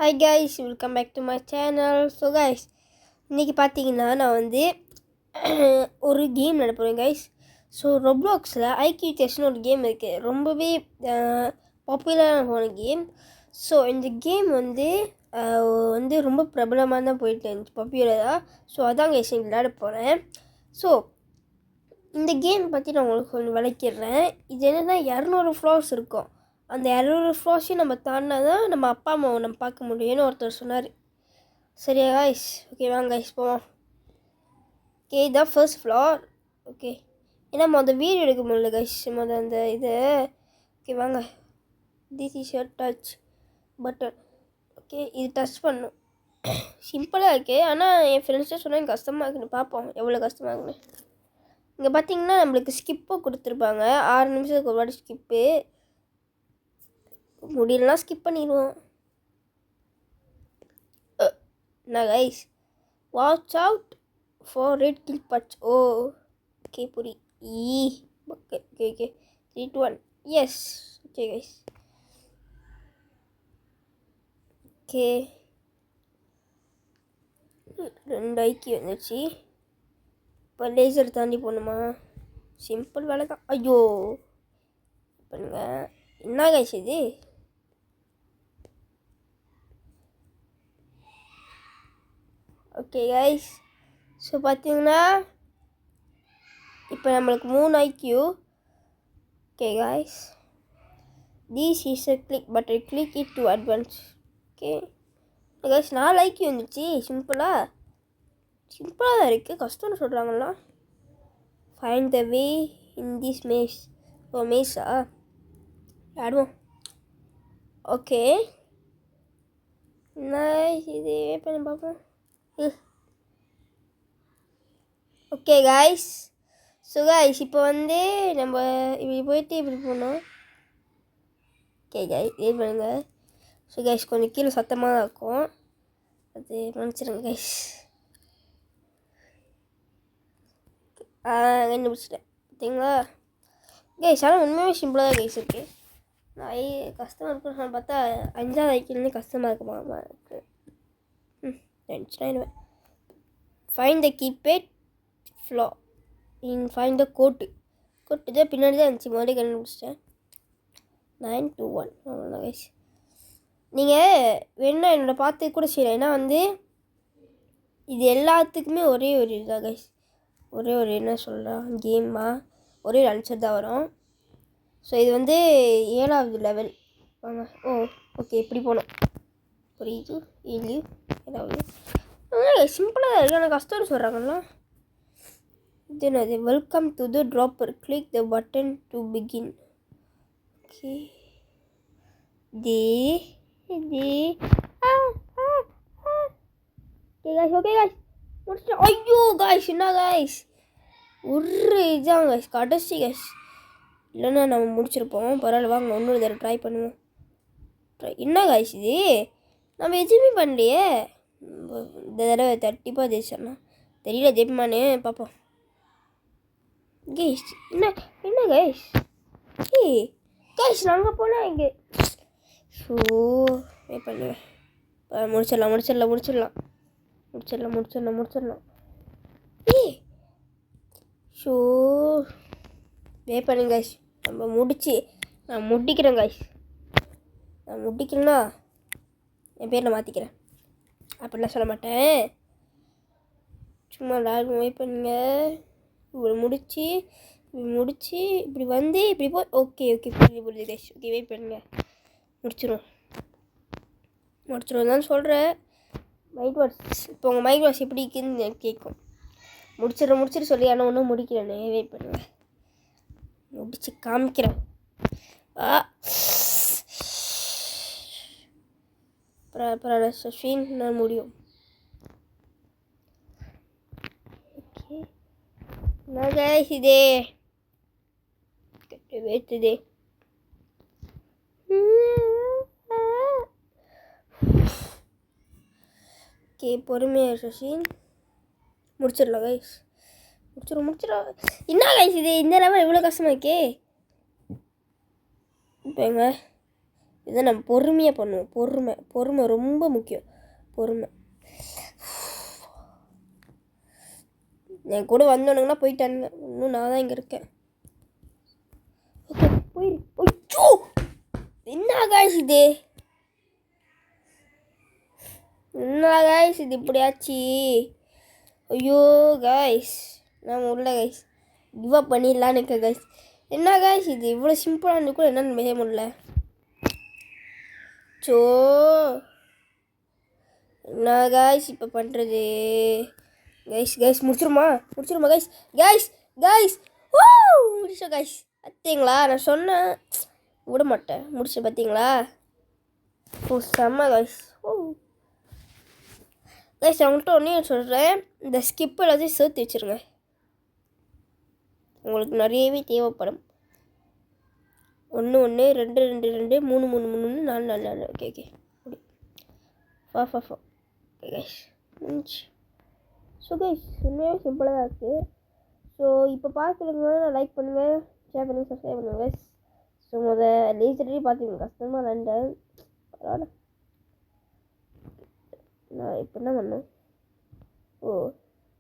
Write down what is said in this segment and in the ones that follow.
Hi guys, welcome back to my channel. So guys, இன்றைக்கி பார்த்தீங்கன்னா நான் வந்து ஒரு கேம் நடப்புகிறேன் guys. ஸோ ரொப்ளாக்ஸில் ஐக்யூ டெஸ்ட்னு ஒரு கேம் இருக்குது, ரொம்பவே பாப்புலரான போன கேம். ஸோ இந்த கேம் வந்து ரொம்ப பிரபலமாக தான் போயிட்டு இருந்துச்சு, பாப்புலராக. ஸோ அதான் guys விளையாட போகிறேன். ஸோ இந்த கேம் பற்றி நான் உங்களுக்கு கொஞ்சம் விளக்கிடுறேன். இது என்னென்னா 200 ஃப்ளோர்ஸ் இருக்கும். அந்த 200 ஃப்ளோர்ஸையும் நம்ம தாண்டினா தான் நம்ம அப்பா அம்மாவை நம்ம பார்க்க முடியும்னு ஒருத்தர் சொன்னார். சரியா கைஸ்? ஓகே வாங்க கைஸ் போவோம். ஓகே இதான் ஃபர்ஸ்ட் ஃப்ளோர். ஓகே ஏன்னா வீடியோ எடுக்க முடியல கைஸ், அந்த இது. ஓகே வாங்க. This is your touch button. Okay இது டச் பண்ணும். சிம்பிளாக இருக்குது, ஆனால் என் ஃப்ரெண்ட்ஸ்ட்டே சொன்னால் கஷ்டமாக இருக்குன்னு. பார்ப்போம் எவ்வளோ கஷ்டமாக இருக்குன்னு. இங்கே பார்த்தீங்கன்னா நம்மளுக்கு ஸ்கிப்பும் கொடுத்துருப்பாங்க, 6 நிமிஷத்துக்கு ஒரு வாட்டி ஸ்கிப்பு. முடியலனா ஸ்கிப் பண்ணிடுவோம். நான் guys watch out for red kill patch. Okay புரி okay okay okay 3 2 1 yes. Okay guys okay 2 ஐக்கி வந்துச்சு. இப்போ லேசர் தாண்டி போகணுமா? சிம்பிள் வேலை தான். ஐயோ பண்ணுங்க. என்ன கைஸ் இது? ஓகே கைஸ், ஸோ பார்த்தீங்கன்னா இப்போ நம்மளுக்கு 3 IQ. Okay guys, this is a click button, click it to advance. Okay guys 4 IQ வந்துச்சு. சிம்பிளாக தான் இருக்குது, கஷ்டம்னு சொல்கிறாங்களா? Find the way in this maze. ஓ மேஸா ஆடுவோம். ஓகே நைஸ், இது பண்ணி பார்ப்போம். ஓகே கைஸ், ஸோ கைஸ் இப்போ நம்ம இப்படி போயிட்டு இப்படி போகணும். ஓகே கைஸ் இது பண்ணுங்க. ஸோ கைஸ் கொஞ்சம் கீழே சத்தமாக தான் இருக்கும், அது மன்னிச்சிடுங்க கைஸ். கண்டுபிடிச்சிட்டேன் பார்த்தீங்களா கைஸ்? ஆனால் உண்மையாக சிம்பிளாக தான் கைஸ் இருக்குது. நான் கஷ்டமாக இருக்குன்னு பார்த்தா 5வது ஐக்கியமே கஷ்டமாக இருக்குமா இருக்குது. டென்ஷன் ஆயிடுவேன். Find the keypad flow in find the code தான் பின்னாடி தான் இருந்துச்சு, முதல்ல கண்டுபிடிச்சிட்டேன். 9 2 1 அவ்வளோதான் கைஸ். நீங்கள் வேணா என்னோட பார்த்து கூட செய்யலாம், ஏன்னா இது எல்லாத்துக்குமே ஒரே ஒரு இதுதான் கைஸ், ஒரே ஒரு என்ன சொல்லலாம் கேம்மா, ஒரே ஒரு ஆன்சர் தான் வரும். ஸோ இது 7வது லெவல். வாங்க. ஓகே இப்படி போகணும். புரியுது? 7வது சிம்பிளாக தான் இருக்குது, ஆனால் கஷ்டம்னு சொல்கிறாங்களா? இது என்னது? Welcome to the dropper, click the button to begin. Okay okay guys முடிச்சிட்டோம். ஐயோ காய்ஸ் என்ன காய்ஸ், ஒரு இதுதான் காய்ஸ் கடைசி காய்ஸ், இல்லைன்னா நம்ம முடிச்சிருப்போம். பரவாயில்ல வாங்க இன்னொரு தடவை ட்ரை பண்ணுவோம். என்ன காய்ஸ் இது, நம்ம எதுவுமே பண்ணலையே. இந்த தடவை 30 ஜெயிச்சிடலாம், தெரியல ஜெயிப்பானே பார்ப்போம். கைஸ் என்ன கைஸ்? கைஸ் நாங்கள் போனால் இங்கே ஸோ வெயிட் பண்ணுவேன். முடிச்சிடலாம். ஸோ வெயிட் பண்ணுங்க கைஸ், நம்ம நான் முடிக்கிறேன் கைஸ். நான் முடிக்கலன்னா என் பேர் நான் மாற்றிக்கிறேன், அப்படிலாம் சொல்ல மாட்டேன். சும்மா எல்லாரும் வெயிட் பண்ணுங்க. இப்படி முடிச்சு இப்படி இப்படி போய் ஓகே புரியுது கைஸ். ஓகே வெயிட் பண்ணுங்க, முடிச்சிடும் தான் சொல்கிறேன். மைண்ட் வாட்ஸ் இப்போ உங்கள் மைண்ட் வாட்ஸ் எப்படி இருக்குதுன்னு கேட்கும். முடிச்சிடு சொல்லி, ஆனால் ஒன்றும் முடிக்கிறேன்னு. வெயிட் பண்ணுங்க, முடிச்சு காமிக்கிறேன். சஃபின் நான் முடியும். ஓகே நான் கைஸ் இதே வேத்துதே. ஓகே பொறுமையாக சஃபின் முடிச்சிடலாம் கைஸ். முடிச்சிடும். என்ன கைஸ் இது, இந்த லெவல் இவ்வளோ கஷ்டமாக இருக்கே. இப்போங்க இதை நம்ம பொறுமையாக பண்ணுவோம். பொறுமை ரொம்ப முக்கியம். பொறுமை. என் கூட வந்தோனுங்கன்னா போயிட்டானுங்க. இன்னும் நான் தான் இங்கே இருக்கேன். ஓகே போயிரு. ஐயோ என்ன காய்ஸ் இது? என்ன காய்ஸ் இது இப்படியாச்சு? ஐயோ காய்ஸ் நான் உள்ள காய்ஸ் கிவ் அப் பண்ணிடலான்னு இருக்க காய்ஸ். என்ன காய்ஸ் இது இவ்வளோ சிம்பிளாக இருந்து கூட என்னென்னு செய்ய முடியல. ஸோ என்ன காய்ஸ் இப்போ பண்ணுறது? கைஸ் முடிச்சிருமா கைஸ் ஓ முடிச்சோம் கைஸ். பார்த்தீங்களா நான் சொன்னேன் விட மாட்டேன். முடிச்சு பார்த்தீங்களா? ஓ செம்ம கைஸ். ஓ கைஸ் அவங்கள்ட்ட ஒன்றே சொல்கிறேன், இந்த ஸ்கிப் எல்லாத்தையும் சேர்த்து வச்சுருங்க. உங்களுக்கு நிறையவே தேவைப்படும். 1 1 2 2 2 3 3 3 4 4 4. ஓகே ஃபா கைஸ் முடிஞ்சு. ஸோ கைஸ் உண்மையாக சிம்பிளாக தான் இருக்குது. ஸோ இப்போ பார்க்குறவங்க லைக் பண்ணுங்கள், ஷேர் பண்ணுங்கள், சப்ஸ்கிரைப் பண்ணுங்கள் கைஸ். ஸோ லேசரே பார்த்துக்கோங்க, கஷ்டமாக விளாண்டேன். பரவாயில்ல. நான் இப்போ என்ன பண்ணேன்? ஓ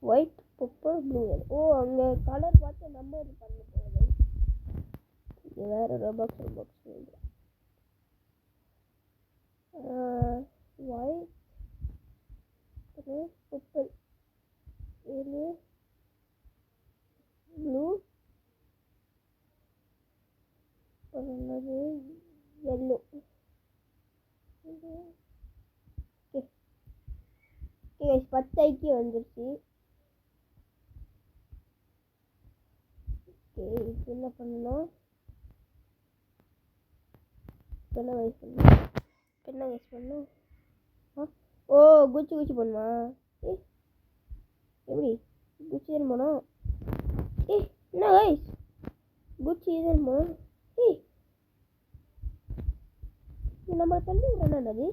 ஒயிட் பர்பிள் ப்ளூ. ஓ அங்கே கலர் பார்த்து நம்பர் பண்ண போகுது. இது வேறு Roblox white purple blue yellow. Okay 10 ஐக்கியம் வந்துருச்சு. ஓகே இப்போ என்ன பண்ணணும்? என்ன கைஸ் பண்ணணும்? ஓ குச்சி பண்ணுமா? எப்படி குச்சி தான் போனோம்? என்ன கைஸ் குச்சி தான் போனோம்? நம்மளை தள்ளி விடணும்னது.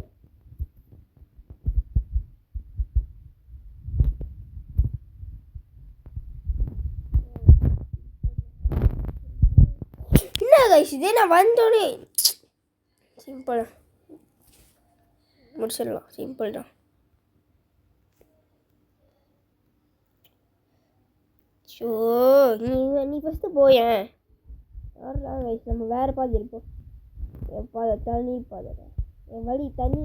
என்ன கைஸ் இதே நான் வந்தோடனே சிம்பிள் முடிச்சிடலாம். சிம்பிள் தான். ஸோ நீ ஃபஸ்ட்டு போயேன். யாரா கைஸ் நம்ம வேறு பாதி இருப்போம். என் பாதை தனி பாதை, என் வழி தனி.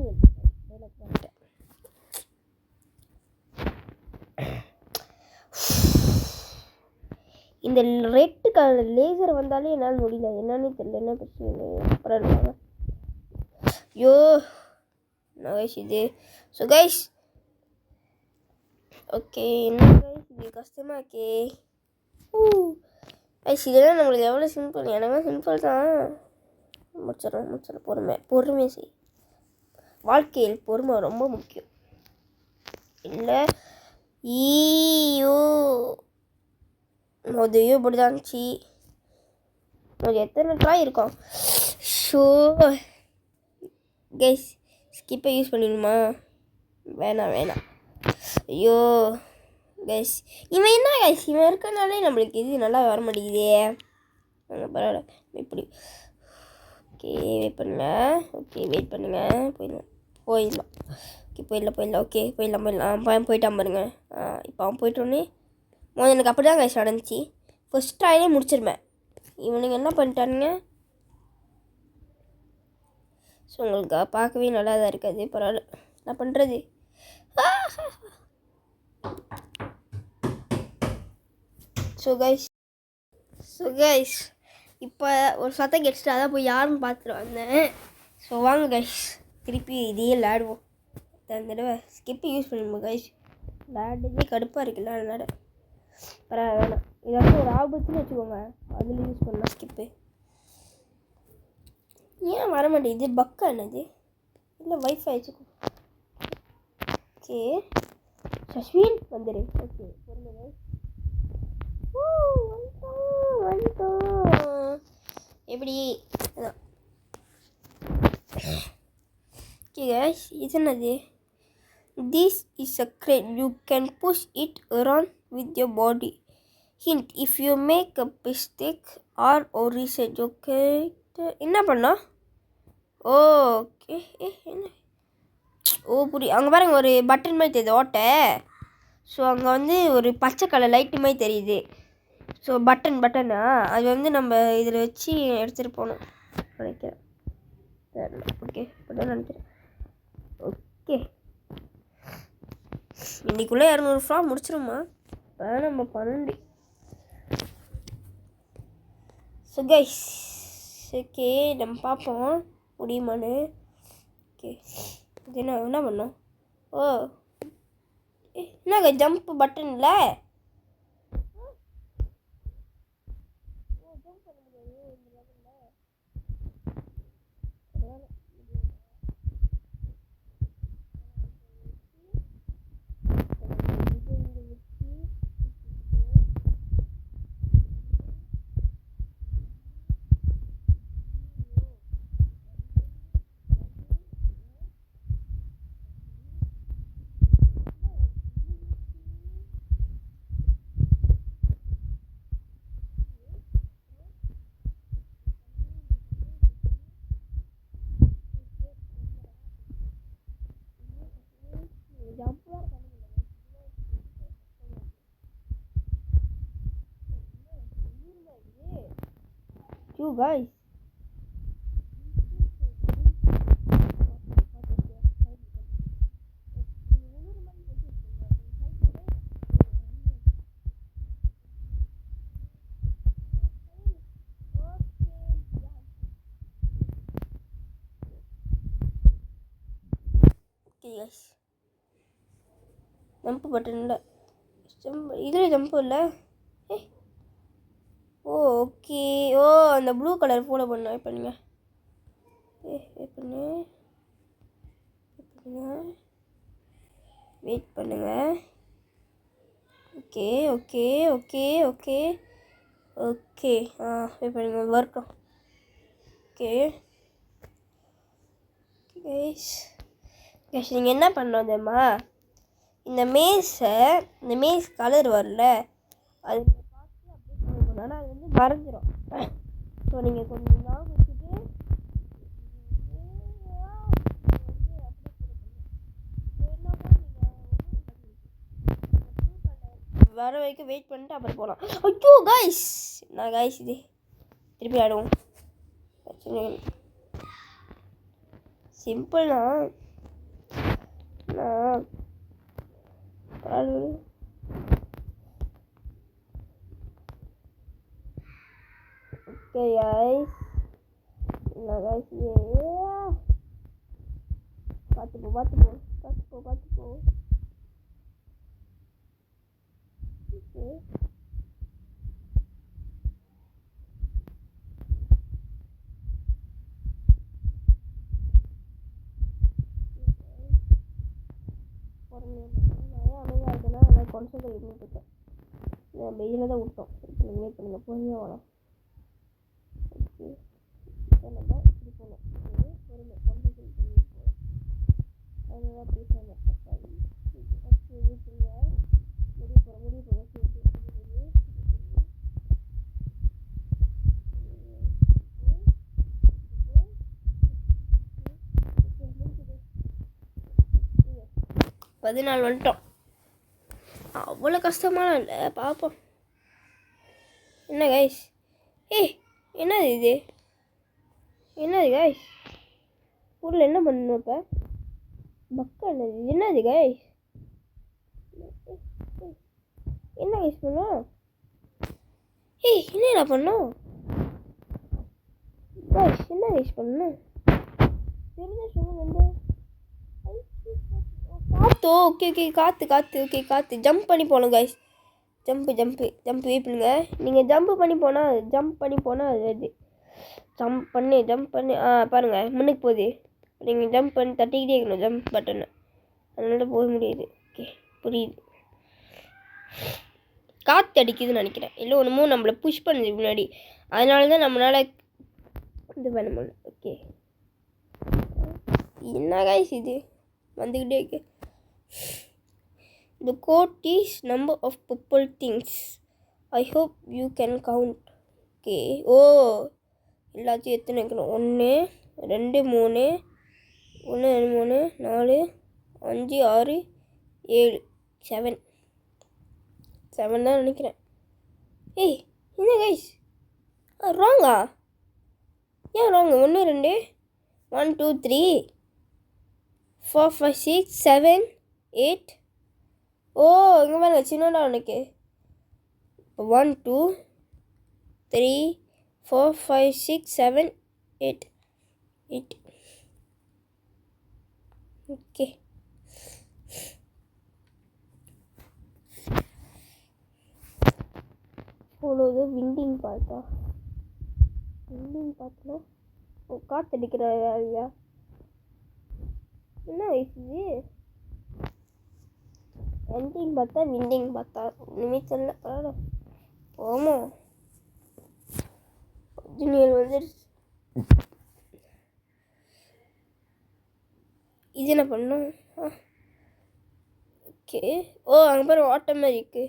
இந்த ரெட்டு கலர் லேசர் வந்தாலே என்னால் முடியல. என்னன்னு தெரியல, என்ன பிரச்சனை. அப்புறம் ஐயோ கைஸ் இது. ஸோ கைஸ் ஓகே என்ன கைஸ் இது கஷ்டமாக இருக்கே. கைஸ் இதெல்லாம் நம்மளுக்கு எவ்வளோ சிம்பிள். எனக்கு சிம்பிள் தான். முடிச்சிடறோம். பொறுமை செய். வாழ்க்கையில் பொறுமை ரொம்ப முக்கியம். இல்லை ஈயோ மொதையோ இப்படிதான் இருந்துச்சு. எத்தனை ட்ராய் இருக்கும். ஷோ கைஸ் ஸ்கிப்பை யூஸ் பண்ணிடணுமா? வேணாம். ஐயோ கைஸ் இவன் என்ன கைஸ் இவன் இருக்கனாலே நம்மளுக்கு இது நல்லா வர மாட்டேங்குதே. பரவாயில்ல இப்படி. ஓகே வெயிட் பண்ணுங்க. போயிடலாம். ஓகே போயிடலாம். போயிட்டான் பாருங்க. இப்போ அவன் போயிட்டோன்னே எனக்கு அப்படி தான் கைஸ் நடந்துச்சு. ஃபஸ்ட் ட்ரைலே முடிச்சிருப்பேன். இவனுங்க என்ன பண்ணிட்டானுங்க? ஸோ உங்களுக்கு பார்க்கவே நல்லா தான் இருக்காது. பரவாயில்ல என்ன பண்ணுறது. ஸோ கைஸ் இப்போ ஒரு சத்தம் கெடுச்சிட்டு அதான் போய் யாருன்னு பார்த்துட்டு வந்தேன். ஸோ வாங்க கைஸ் திருப்பி இதே விளையாடுவோம். அந்த தடவை ஸ்கிப்பு யூஸ் பண்ணிடுவோம் கைஸ். விளையாடுறதே கடுப்பாக இருக்குல்ல, அதனால பரவாயில்ல வேணாம். ஏதாச்சும் ஒரு ஆபத்துன்னு வச்சுக்கோங்க, அதில் யூஸ் பண்ணலாம் ஸ்கிப்பு. ஏன் வர மாட்டேங்குது? பக்கா என்னது? இல்லை வைஃபை வச்சுக்கோ. ஓகே சஸ்வின் வந்துடு. ஓகே பொருள் வந்துட்டோம். எப்படி அதான். ஓகே கைஸ் இது என்னது? This is a crane. You can push it around with your body. Hint: if you make a mistake or reset, okay? என்ன பண்ணா? ஓகே. என்ன புரியும். அங்கே பாருங்க ஒரு பட்டன் மாதிரி தெரியுது ஓட்டை. ஸோ அங்கே வந்து ஒரு பச்சை கலர் லைட்டு மாதிரி தெரியுது. ஸோ பட்டனா அது வந்து நம்ம இதில் வச்சு எடுத்துகிட்டு போகணும் நினைக்கிறேன். ஓகே பட்டன் நினைக்கிறேன். ஓகே இன்னைக்குள்ளே 200 ஃப்ரா முடிச்சிருமா? நம்ம 12. ஸோ கைஸ் ஓகே நம்ம பார்ப்போம் முடியுமான்னு. ஓகே இது என்ன பண்ணோம்? என்னங்க ஜம்ப் பட்டன் இல்லை? ஜம்ப் பண்ண முடியாது இந்த லெவலில். You guys ஜம்ப் பட்டன் இல்லை. இதில் ஜம்ப் இல்லை. ஓகே அந்த ப்ளூ கலர் ஃபாலோ பண்ண பண்ணுங்க. வெயிட் பண்ணுங்க. Okay okay okay okay okay wait பண்ணுங்க வரட்டும். ஓகே கேஷ் நீங்கள் என்ன பண்ணோம் தெரியுமா? இந்த மேஸ் கலர் வரல அது பார்த்து அப்படியே பண்ணணும். ஆனால் அது வந்து மறைஞ்சிரும். ஸோ நீங்கள் கொஞ்சம் நாள் வச்சுட்டு வர வரைக்கும் வெயிட் பண்ணிட்டு அப்புறம் போகலாம். ஐயோ கைஸ் நான் கைஸ் இது திருப்பி ஆடுவோம். பிரச்சனை சிம்பிள் தான். ஓகே கைஸ் பார்த்து போ. ஓகே அமைதியாக இருக்குன்னா நல்லா கான்சன்ட்ரேட் பண்ணிட்டு நம்ம இதில் தான் விட்டோம். வெயிட் பண்ணுங்க பொறுமையாக வரலாம். ஓகே நம்ம இப்படி போகணும். பொறுமை கான்சன்ட்ரேட் பண்ணி போகலாம். அதனால பேசுகிறாங்க தப்பாக. ஓகே வீட்டுங்க முடிவு போகிறோம். பதினாலு வந்துட்டோம். அவ்வளோ கஷ்டமான இல்லை பார்ப்போம். என்ன கைஸ் என்னது இது? என்னது கைஸ் ஊரில் என்ன பண்ணணும் இப்போ? பக்கம் என்னது கைஸ்? என்ன கைஸ் பண்ணோம்? என்ன பண்ணோம் கைஸ்? என்ன கைஸ் பண்ணணும் தெரிஞ்ச சொல்லுங்க. காற்று ஓகே காற்று ஜம்ப் பண்ணி போகணும் கைஸ். ஜம்ப் வெயிட் பண்ணுங்க. நீங்கள் ஜம்ப் பண்ணி போனால் அது வருது. ஜம்ப் பண்ணி பாருங்கள் முன்னுக்கு போகுது. நீங்கள் ஜம்ப் பண்ணி தட்டிக்கிட்டே இருக்கணும் ஜம்ப் பட்டனை. அதனால போக முடியுது. ஓகே புரியுது. காற்று அடிக்குதுன்னு நினைக்கிறேன். இல்லை ஒன்றுமோ நம்மளை புஷ் பண்ணுது முன்னாடி. அதனால தான் நம்மளால் இது பண்ண முடியல. ஓகே என்ன கைஸ் இது வந்துக்கிட்டே இருக்கு. The quote is number of purple things. I hope you can count. Okay எல்லாத்தையும் எத்தனை வைக்கணும்? 1 2 3 1 2 3 4 5 6 7 7 7 தான் நினைக்கிறேன். ஏய் என்ன கைஸ் ராங்கா? ஏன் ராங்க? 1 2 1 2 3 4 5 6 7 8. ஓ இங்கே பாருங்க சின்னடா உனக்கு. 1 2 3 4 5 6 7 8 8. ஓகே அவ்வளோது விண்டிங் பார்த்தா காற்றடிக்கிற ஐயா என்ன வயசு எண்டிங் பார்த்தா விண்டிங் பார்த்தா நிமிஷம் இல்லை பரவாயில்ல போமோ ஜூனியர் வந்துடுச்சு. இது என்ன பண்ணும்? ஓகே ஓ அங்கே பாரு வாட்டர் மாதிரி இருக்கு.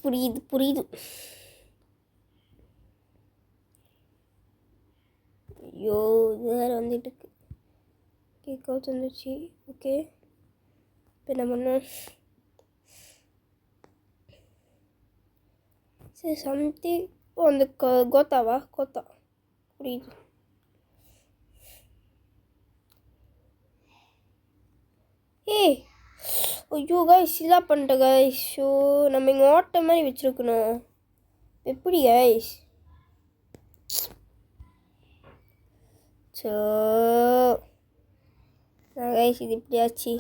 புரியுது. ஐயோ இது வேறு வந்துட்டு இருக்கு. கேக் அவுட் வந்துடுச்சு. ஓகே இப்போ என்ன பண்ணோம்? சரி சம்திங். ஓ அந்த கோத்தாவா? கோத்தா புரியுது. ஏய் ஐயோ கைஸ் இதா பண்ணிட்ட கைஸ். ஷோ நம்ம இங்கே ஓட்ட மாதிரி வச்சுருக்கணும். எப்படி கைஸ்? ஸோ கைஸ் இது இப்படியாச்சு.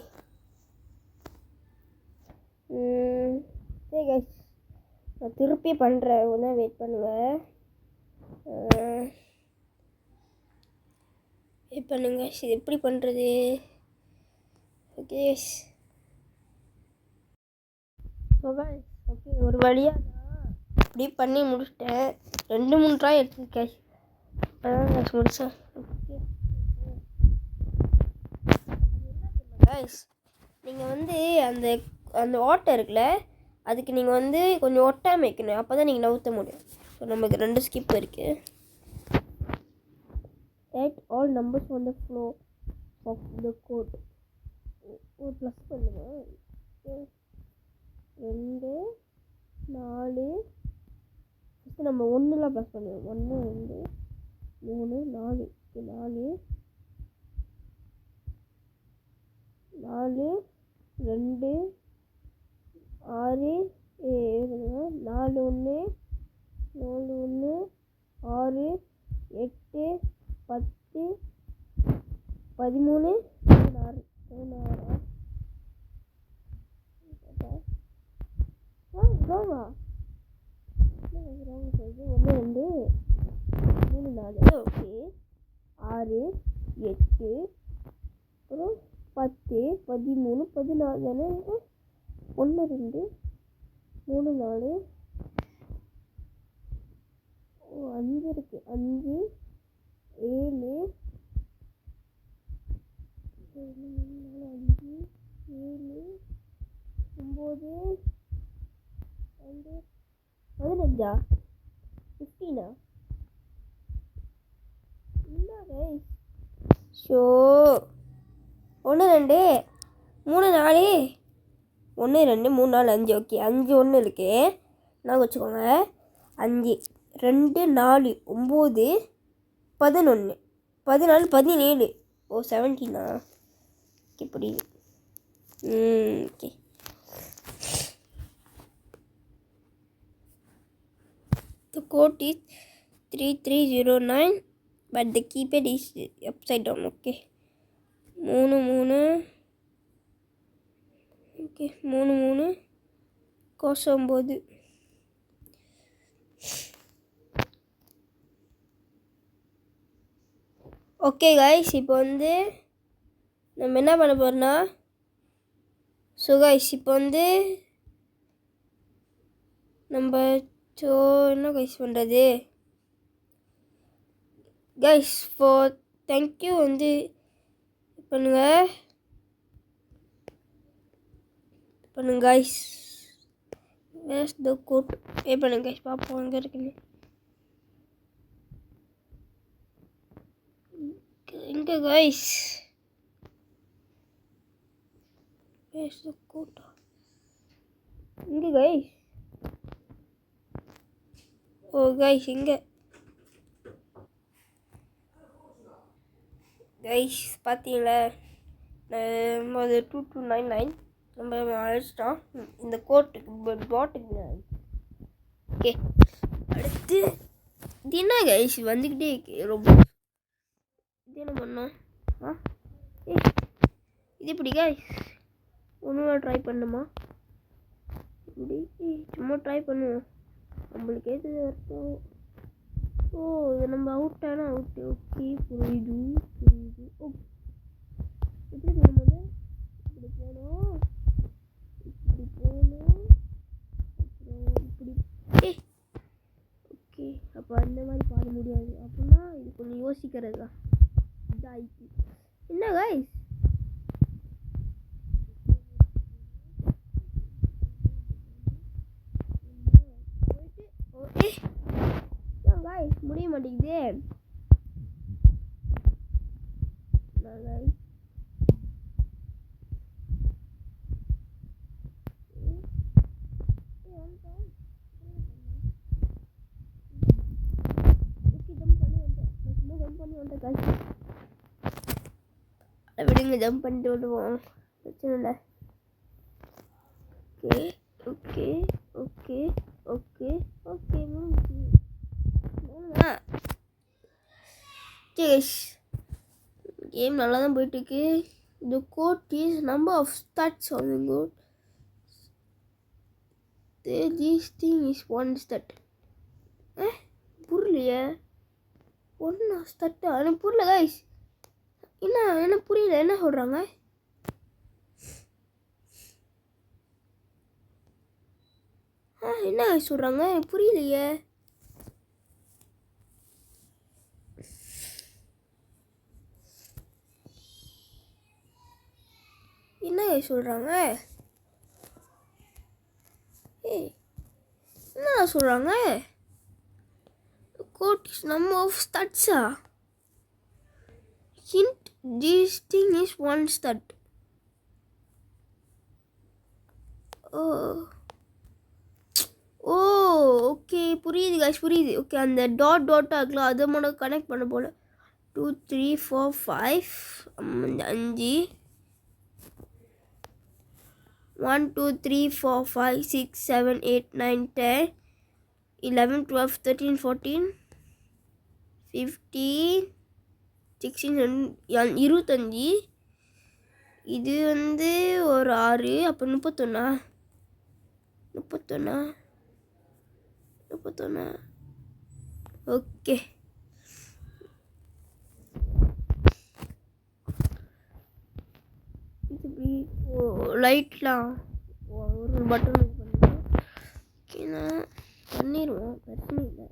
சரி கைஸ் நான் திருப்பி பண்ணுறேன். ஒன்றா வெயிட் பண்ணுங்கள். இது எப்படி பண்ணுறது? ஓகே ஓகே ஒரு வழியாக நான் இப்படி பண்ணி முடிச்சிட்டேன். 2 3 ட்ராய் எடுத்துருக்கேன். அதான் முடித்தேன். நீங்கள் வந்து அந்த அந்த ஓட்டை இருக்குல்ல அதுக்கு நீங்கள் வந்து கொஞ்சம் ஒட்டாமல் வைக்கணும். அப்போ தான் நீங்கள் நவுத்த முடியும். ஸோ நமக்கு 2 ஸ்கிப் இருக்குது. Write all numbers on the floor of the code. ஒரு ப்ளஸ் பண்ணுவேன். 2 4 ஃபஸ்ட்டு நம்ம 1லாம் ப்ளஸ் பண்ணுவோம். 1 2 3 4 4 4 2 6 4 1 4 1 6 8 10 13 16 16. ராங்கா? 1 2 3 4 ஓகே 6 8 அப்புறம் 10 13 14 தானே. 1 2 3 4 5 இருக்கு. 5 7 5 7 9 15 15 என்ன கைஸ்? ஷோ 1 2 3 4 1 2 3 4 5 ஓகே 5 1 இருக்கு. நான் வச்சுக்கோங்க 5 2 4 9 11 14 17. ஓ 17 ஓகே புரியுது. Okay the code is 3309 but the keypad is upside down. okay 3 3 okay 3 3 9. Okay guys இப்போ வந்து நம்ம என்ன பண்ண போகிறோன்னா கைஸ் இப்போ வந்து நம்ம என்ன கைஸ் பண்ணுறது கைஸ் ஃபார் தேங்க்யூ வந்து பண்ணுங்க கைஸ். வேர்ஸ் த கோட் பண்ணுங்க கைஸ் பார்ப்போம் அங்கே இருக்குன்னு. இங்கே கைஸ் கோட்டா இங்கே கைஸ். ஓ கைஸ் இங்கே கைஸ் பார்த்தீங்களா, அது 2299 நம்ம அழைச்சிட்டோம் இந்த கோட்டுக்கு பாட்டுக்கு. ஓகே அடுத்து இது என்ன கைஸ் வந்துக்கிட்டே இருக்கு ரொம்ப. இது என்ன பண்ணோம்? இது எப்படி கைஸ் ஒன்றும் ட்ரை பண்ணுமா? இப்படி சும்மா ட்ரை பண்ணுவோம், நம்மளுக்கு எது அர்த்தம். ஓ இது நம்ம அவுட் ஆனால் அவுட்டு. ஓகே புரியுது. ஓ எப்படி போனோம்? இப்படி போனோம் அப்புறம் இப்படி. ஓகே அப்போ அந்த மாதிரி பாட முடியாது அப்படின்னா இது கொஞ்சம் யோசிக்கிறது தான் இதாயிடுச்சு. என்ன கைஸ் ஓகே கைஸ் முடிய மாட்டேங்குது. விடுங்க ஜம்ப் பண்ணிட்டு விடுவோம், பிரச்சனை இல்லை. Okay okay okay okay okay game நல்லா தான் போயிட்டுருக்கு. The code is number of stats on the code. This thing is one stat. புரியலையே ஒன்று ஸ்டட்டு எனக்கு புரியல கைஸ். என்ன புரியல என்ன சொல்கிறாங்க? என்ன சொல்கிறாங்க புரியலையே. என்ன சொல்கிறாங்க? என்ன சொல்கிறாங்க? Code is number of stats. Hint, this thing is one stat. Okay புரியுது கைஸ் புரியுது. ஓகே அந்த டாட்டாக இருக்கலாம் அதை மட்டும் கனெக்ட் பண்ண போல. 2 3 4 5 5 1 2 3 4 5 6 7 8 9 10 11 12 13 14 15 16 25. இது வந்து ஒரு 6 அப்போ 31. ஓகே இப்படி லைட்லாம் ஒரு பட்டன் பண்ணுவோம். ஓகேண்ணா பண்ணிடுவோம், பிரச்சனை இல்லை.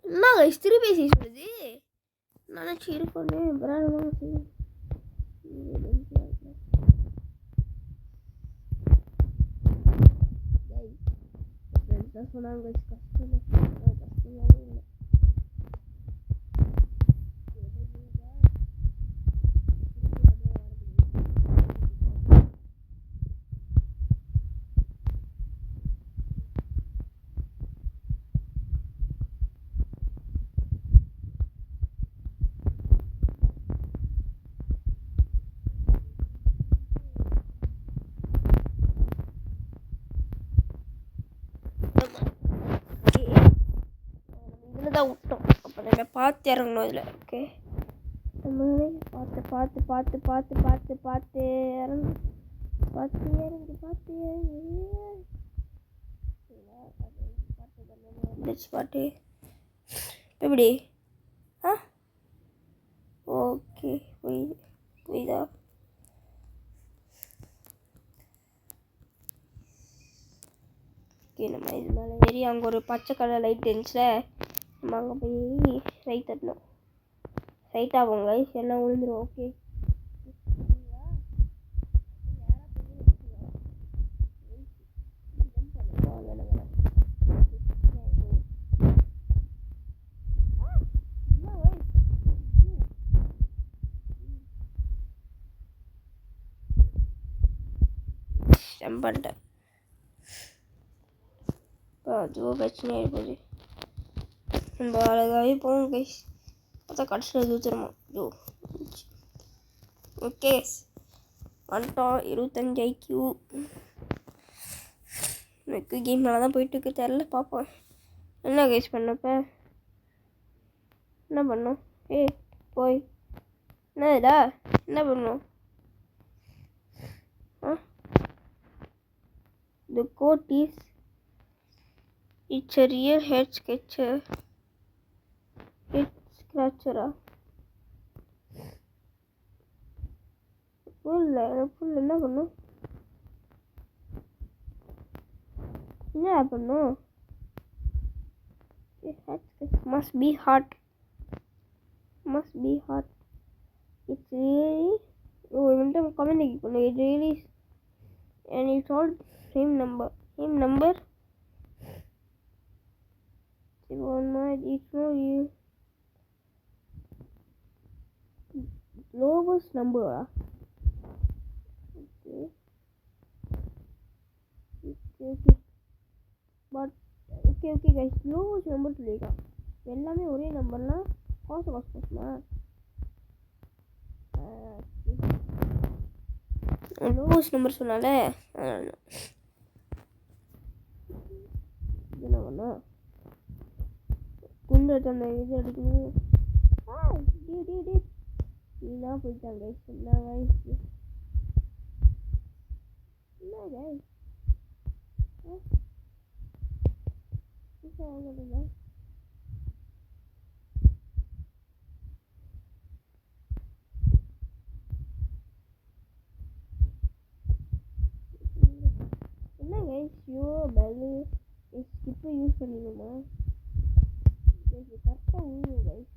என்ன கைஸ் திருப்பி சொல்லுது நினச்சி இருக்கோன்னு சொன்னாங்க. கஷ்டமாகவே இல்லை. தான் விட்டோம் அப்போ நம்ம பார்த்து இறங்கணும் இதில். ஓகே நம்மளே பார்த்து இறங்கு பாட்டு எப்படி ஓகே புரியுதா? ஓகே நம்ம இது மேலே ஏறி அங்கே ஒரு பச்சை கலர் லைட் இருந்துச்சுல, நம்ம அங்கே போய் ரைட் தட்டணும். ரைட்டாக போங்க கைஸ், எல்லாம் விழுந்துடும். ஓகே பண்ணிட்டேன். அதுவும் பிரச்சனை இருக்குது. நம்ம அழகாகவே போவோம் கைஸ். பார்த்தா கடைசியில் தூத்துறோமா. ஓகே வந்துட்டோம். 25 IQ. எனக்கு கேம் நல்லா தான் போயிட்டுருக்கு. தெரில பார்ப்போம். என்ன கைஸ் பண்ணப்ப என்ன பண்ணோம்? போய் என்னடா என்ன பண்ணோம்? The quote is, it's a real head sketcher. It's scratcher. புல்ல என்ன பண்ணும்? என்ன பண்ணும்? Must be hot. It's really, இவன்ட்ட கமெண்ட் பண்ணு. It really is, and it's all same number. One more, it's no lowest number. Okay. But okay guys, lowest number சொல்லிருக்கா. எல்லாமே ஒரே நம்பர்னா காசுமா. லோவஸ்ட் நம்பர் சொன்னால என்ன பண்ணா குண்டு அந்த இது அடிக்கணும். வீணா போயிட்டாங்க கைஸ். என்ன கைஸ் என்ன கைஸ் யோ பெல்லு ஸ்கிப்பை யூஸ் பண்ணிடுமா? கரெக்டாக ஊழுங்க கைஸ்.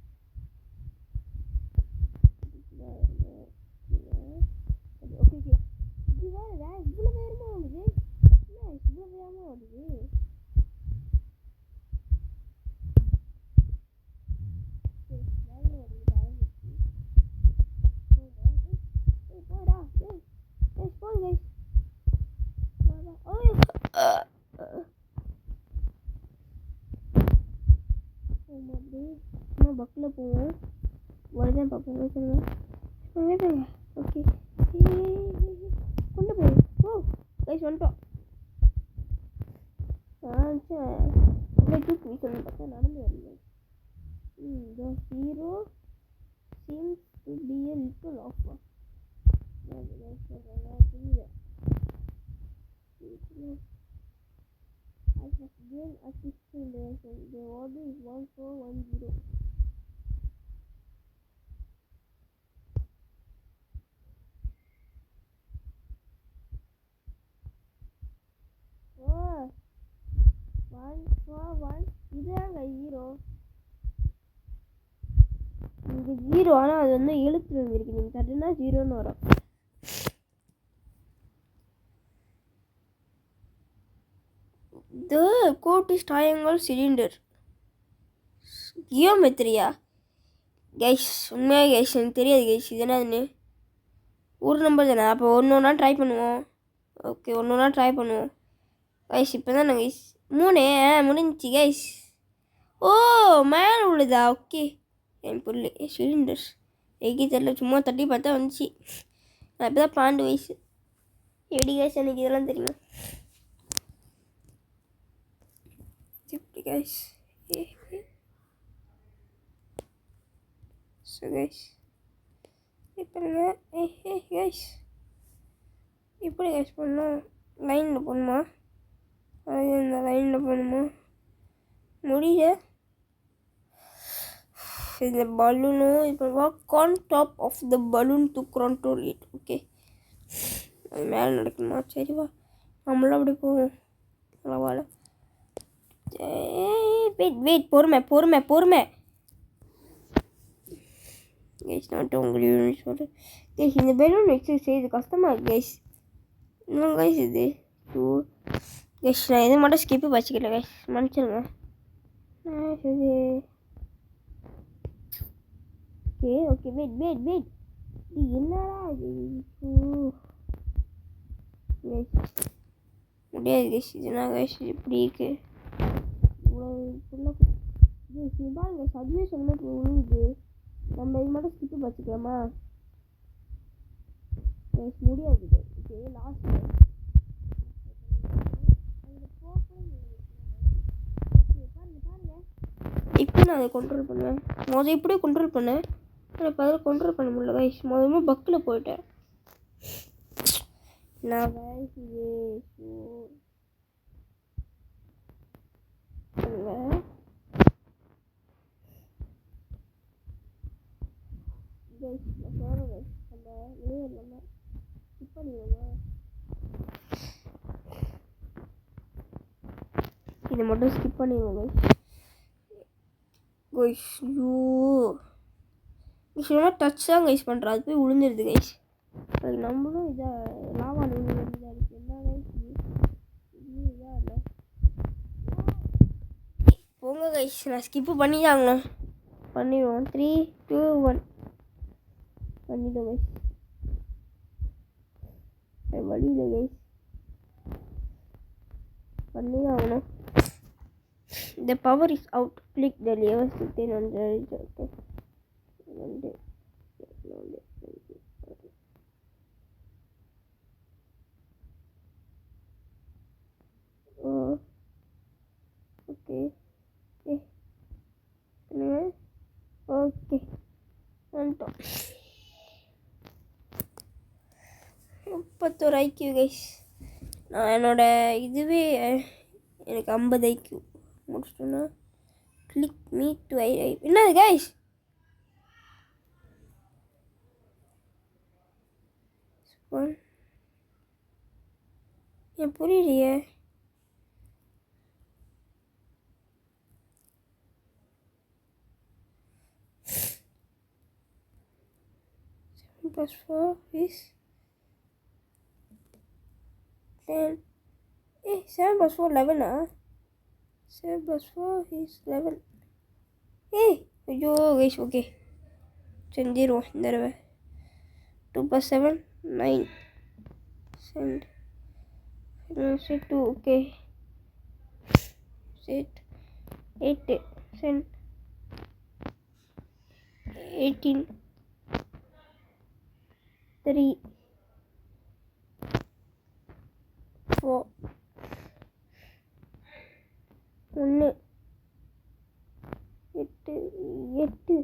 ஓகே இது வேறு இவ்வளோ வேகமாக வருது. என்ன இவ்வளோ வேகமாக வருது? பக்கில் போவோம். உடனே பார்ப்போம். ஓகே கொண்டு போய் கைஸ் வந்துட்டோம். தூக்கி சொல்லி பார்த்தா நடந்து வரல. The hero seems to be a little off. I have gained a 16 lesson. The order is 1410. Oh, 141. இதுதாங்க ஹீரோ. இங்கே ஜீரோ, ஆனால் அது வந்து எழுத்துல இருக்கு. நீங்கள் தட்டுனா ஜீரோன்னு வரும். The quote is triangle cylinder. Geometry-யா கைஸ்? உண்மையாக கைஸ் எனக்கு தெரியாது கைஸ். இது என்னதுன்னு ஒரு நம்பர் தானே. அப்போ ஒன்றா ட்ரை பண்ணுவோம். ஓகே ஒன்றா ட்ரை பண்ணுவோம் கைஸ். இப்போ தான் நான் கைஸ் 3 முடிஞ்சிச்சு கைஸ். ஓ மேலே உள்ளதா? ஓகே என் பொருள் சிலிண்டர்ஸ் எங்கே தெரியல. சும்மா தட்டி பார்த்தா வந்துச்சு. நான் இப்போ தான் 12 வயசு. எப்படி கைஸ் எனக்கு இதெல்லாம் தெரியும்? எப்படி கைஸ்? ஸோ கைஸ் இப்போ கைஸ் எப்படி கைஸ் பண்ணணும்? லைனில் போடணுமா? அது இந்த லைனில் போடணுமா? முடியல. இந்த பலூனும் இப்போ walk on top of the balloon to control it. Okay அது மேலே நடக்கணுமா? சரிவா நம்மளும் அப்படி போவோம். பரவாயில்ல. வெயிட் பொறுமை கைஸ். நான் உங்களுக்கு சொல்கிறேன் கைஸ், இந்த பெலூன் வச்சு செய்யுது கஷ்டமாக இருக்கு கைஸ். இன்னும் கைஸ் இது கைஸ் நான் எது மட்டும் ஸ்கிப்பு வச்சுக்கல கைஸ், மன்னிச்சிருங்க. சரி ஓகே வெயிட் என்னடா இது முடியாது கைஸ். இதுனா கைஸ் இப்படி இருக்கு பாருங்க சதுவே சொன்ன விழுது. நம்ம இது மட்டும் ஸ்கிப்பு வச்சுக்கலாமா கைஸ்? முடியாது ஓகே லாஸ்ட் இப்போ நான் அதை கண்ட்ரோல் பண்ணுவேன். இப்படியே கண்ட்ரோல் பண்ணேன், இப்போ அதில் கண்ட்ரோல் பண்ண முடியல கைஸ். முதல்ல பக்கில் போயிட்டேன் நான் கைஸ். இதை மட்டும் ஸ்கிப் பண்ணிடுவோம் கைஸ். சும்மா டச் தான் கைஸ் பண்ணுறேன், அது போய் விழுந்துருது கைஸ். அது நம்மளும் இதாக லாவா இதாக இருக்குது என்ன கைஸ் இதாக இல்லை. போங்க கைஸ், நான் ஸ்கிப்பு பண்ணி தான் ஆகணும். பண்ணிடுவோம் 3 2 1 பண்ணிவிடுவோம் கைஸ். வழி இல்லை கைஸ், பண்ணி தான் ஆகணும். The power is out. Click the lever to turn on the okay. Okay. Okay. Anto. பத்து ஐக்யூ கைஸ். நான் என்னோட இதுவே எனக்கு 50 ஐக்யூ முடிச்சிட்டோன்னா கிளிக் மீ டு என்னது கைஸ்? ஏன் புரியலையே? +4 is 10. 7 + 4 11 7 + 4 is 11. ஐயோ கைஸ் ஓகே செஞ்சிருவோம் இந்த தடவை. 2 + 7 9 send 2 okay set 8 send 18 3 4 1 8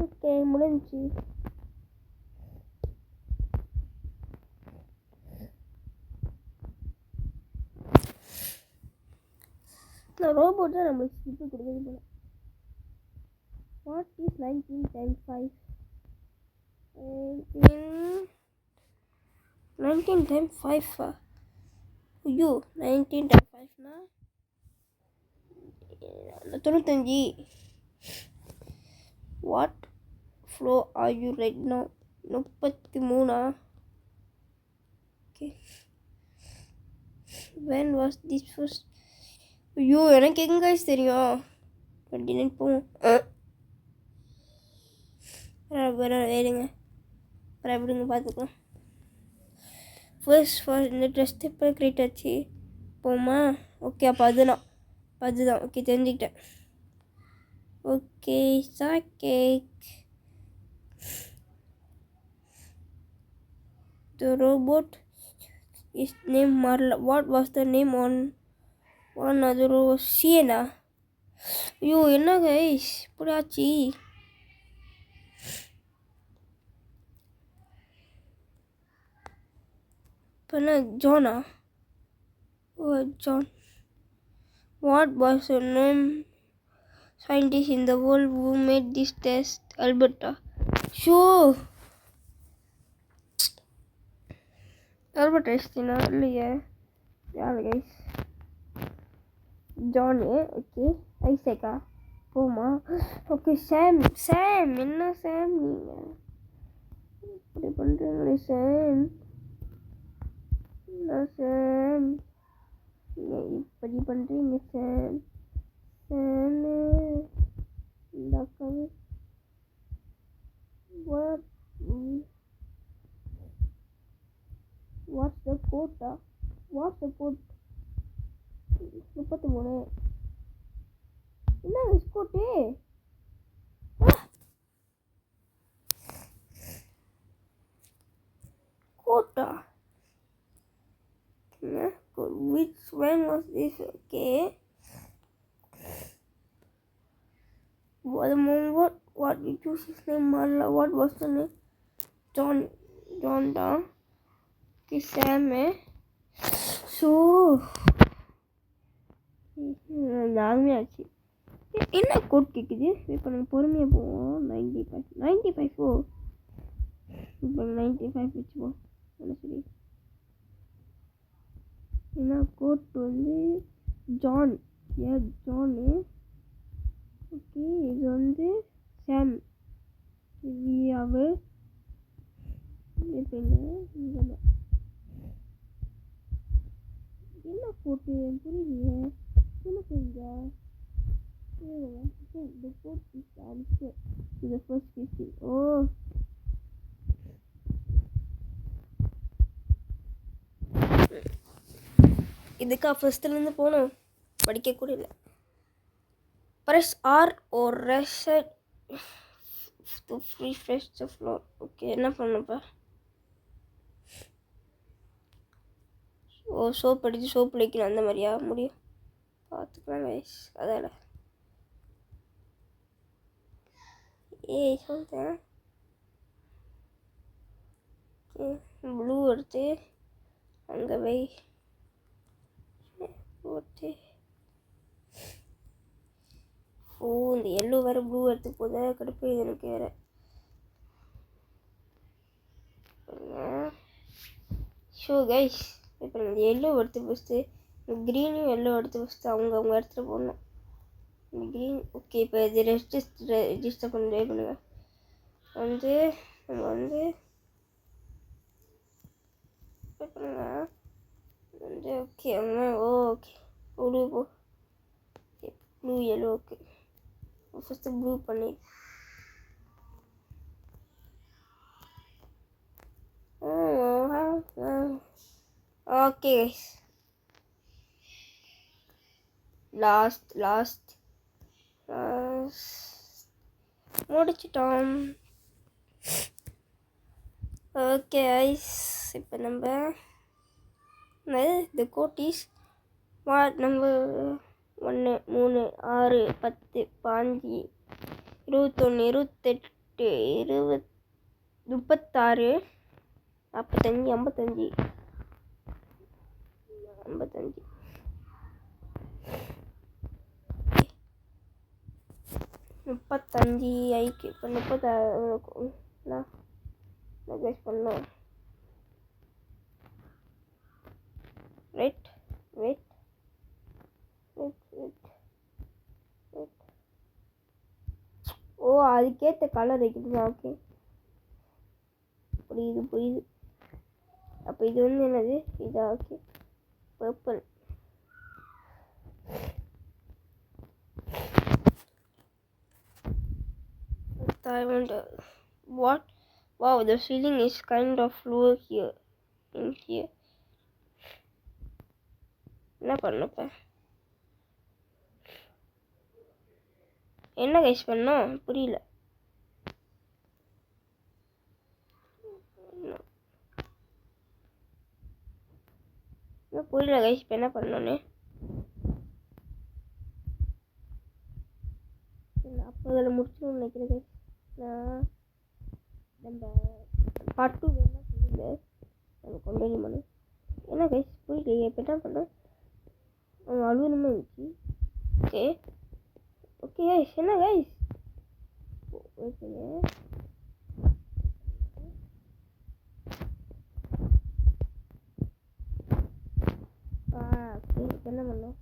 okay முடிஞ்சு. நான் ரோபோட் தான் நம்மளுக்கு ஸ்கிப்பு கொடுக்குறது போல. What is 19 × 5? 19 × 5 ஐயோ 19 × 5னா 95. What flow are you right no? 33. Okay when was this first? ஐயோ எனக்கு எங்க கைஸ் தெரியும். 29 போவோம். வேறுங்க விடுங்க பார்த்துக்கலாம். ஃபர்ஸ்ட் இந்த ட்ரெஸ் எப்போ கிரியேட் ஆச்சு போமா? ஓகே அப்போ அதுதான் ஓகே தெரிஞ்சுக்கிட்டேன். Okay cake the robot is name Marla. What was the name on one other robot? Sienna. ஐயோ என்ன கைஸ் இப்படி ஆச்சு? இப்போ என்ன ஜானா? ஓ John. What was the name scientist in the world who made this test? Alberta. Albert ஐன்ஸ்டீனா இல்லையே? யார் guys? ஜானு. ஓகே, ஐசேக்கா போமா. Okay, Sam. என்ன சாம் நீங்கள் இப்படி பண்ணுறீங்களே சாம்? என்ன சாம் நீங்கள் இப்படி பண்ணுறீங்க சாம்? சாமு இந்த அக்காவே வாட்ஸ் த கோட்டா? What's the code? 33. என்ன கோட்டு? கோட்டா? Which when was this? Okay. What did you choose his name? Marla. What was the name? John da. Okay, Sam. So நாலுமே ஆச்சு. என்ன கோட் கேட்குது? இப்போ நாங்கள் பொறுமையாக போவோம். 95 ஓ, இப்போ 95 வச்சுப்போம். என்ன சரி, ஏன்னா கோட் வந்து ஜான். ஜானு. ஓகே, இது வந்து சாம். ரியாவு. என்ன கோட்டு புரியலையே. என்ன செஞ்சா? The code is the answer to the first question. Oh, இதுக்கா ஃபர்ஸ்ட்லேருந்து போகணும். படிக்க கூட இல்லை. Press R or reset to refresh the floor. Okay, என்ன பண்ணப்பா? சோப் அடித்து சோப்பு வைக்கணும், அந்த மாதிரியா முடியும்? பார்த்துக்கலாம் கைஸ். அதால சொல்லிட்டேன். ப்ளூ எடுத்து அங்கே வை போட்டு. இந்த எல்லோ வேறு ப்ளூ எடுத்து போத கடுப்பு எனக்கு வேறு. ஷோ கைஸ், இப்போ இந்த எல்லோ எடுத்து ஃபஸ்ட்டு, க்ரீனும் எல்லோ எடுத்து ஃபஸ்ட்டு அவங்க இடத்துல போடணும். க்ரீன். ஓகே, இப்போ இது ரெஜிஸ்டர் பண்ண ட்ரை பண்ணுங்கள். வந்து நம்ம வந்து பண்ணுங்க வந்து. ஓகே ஓகே, ப்ளூ போ. Blue yellow. Okay, first blue பண்ணி. ஓகே கைஸ், லாஸ்ட் முடிச்சிட்டோம். ஓகே ஐஸ், இப்போ நம்ம இந்த கோட்டீஸ் வார்ட் நம்பர் 1, 3, 6, 10, 15, 21, 28, 20, 36, 45, 55. முப்பத்தஞ்சு ஐக்கு இப்போ 36 நெக்லஸ் பண்ணோம். வெயிட். ஓ, அதுக்கேற்ற கலர் வைக்கணுமா? ஓகே, புரியுது. அப்போ இது வந்து என்னது? இதா? Okay, purple. Diamond. What? Wow, the ceiling is kind of low here. In here. என்ன பண்ணப்ப? என்ன கைஸ் பண்ணோம்? புரியல. புரியல கைஸ், இப்போ என்ன பண்ணோன்னு. அப்போ அதில் முடிச்சுன்னு நினைக்கிறேன் கைஸ். நான் நம்ம பார்ட் 2 வேணா சொல்லுங்க, நம்ம கண்டினியூ பண்ணு. என்ன கைஸ் புரியலையே, இப்போ என்ன பண்ணோம்? அழுவணுமே இருந்துச்சு. ஓகே கைஸ், என்ன கைஸ் சரி என்ன பண்ணோம்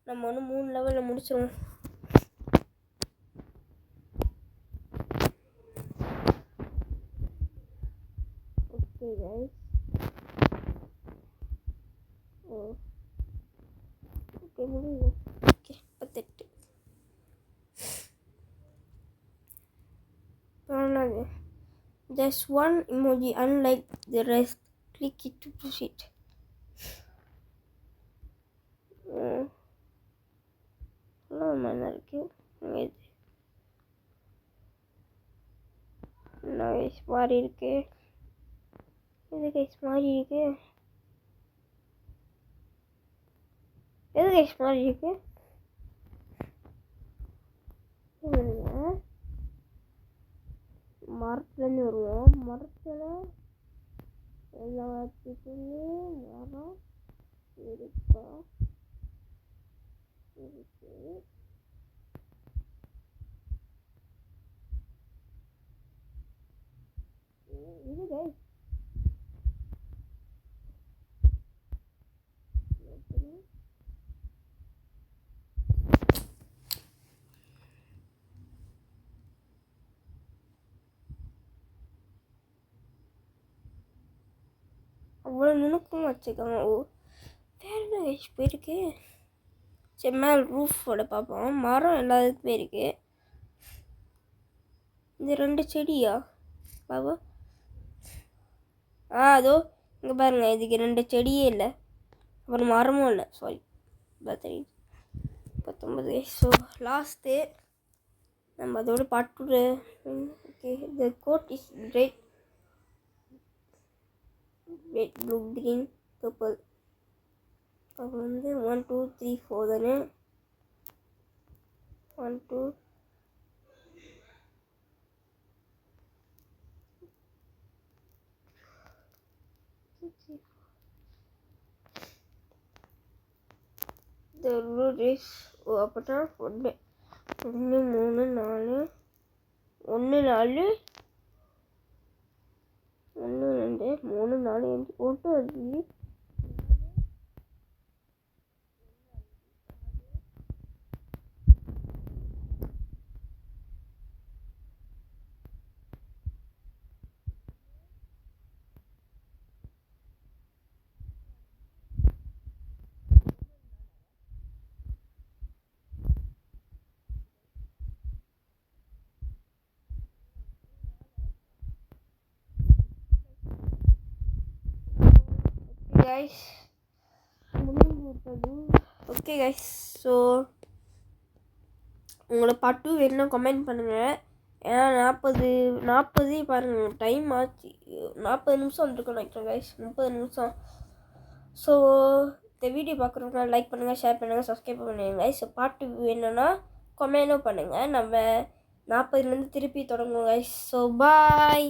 நம்ம ஒன்று 3 லெவலில் முடிச்சிடுவோம். Okay guys. ஓகே முடியுது. ஓகே 38. அவ்வளோது. Just one emoji unlike the rest. Click it to proceed. நல்லா இருக்கு. நைஸ் மாறி இருக்கு. எது கைஸ் மாறி இருக்கு? எது கைஸ் மாறி இருக்கு? மரத்துலேருந்து வருவோம். மரத்தில் எல்லாத்துக்குமே மரம் இருக்கா? இருக்கு. இது கைஸ் அவ்வளோ நுணுக்கம் வச்சுக்கோங்க. ஓ வேறு என்ன கைஸ் போயிருக்கு? சரி மேலே ரூஃபோட பார்ப்போம். மரம் எல்லாத்துக்குமே இருக்கு. இந்த 2 செடியா பாபா? அதோ இங்கே பாருங்கள், இதுக்கு 2 செடியே இல்லை, அப்புறம் மரமும் இல்லை. சாரி 19. ஸோ லாஸ்ட்டு நம்ம அதோட பாட்டு. Okay the code is red blue green purple. அப்போ வந்து 1 2 3 4 தானே? 1 2 the road is அப்போ 1 3 4 1 4 1 2 3 4 5 1 5 guys. Okay guys. ஸோ உங்களோட பாட்டு வேணும்னா கமெண்ட் பண்ணுங்கள். ஏன்னா 40 பாருங்கள் டைம் ஆச்சு. 40 நிமிஷம் வந்துருக்கோம் நினைக்கிறேன் கைஸ். 30 நிமிஷம். ஸோ இந்த வீடியோ பார்க்குறவங்க லைக் பண்ணுங்கள், ஷேர் பண்ணுங்கள், சப்ஸ்கிரைப் பண்ணுங்கள் கைஸ். பாட்டு வேணும்னா கமெண்ட்டும் பண்ணுங்கள். நம்ம 40லேருந்து திருப்பி தொடங்குவோம் கைஸ். So bye.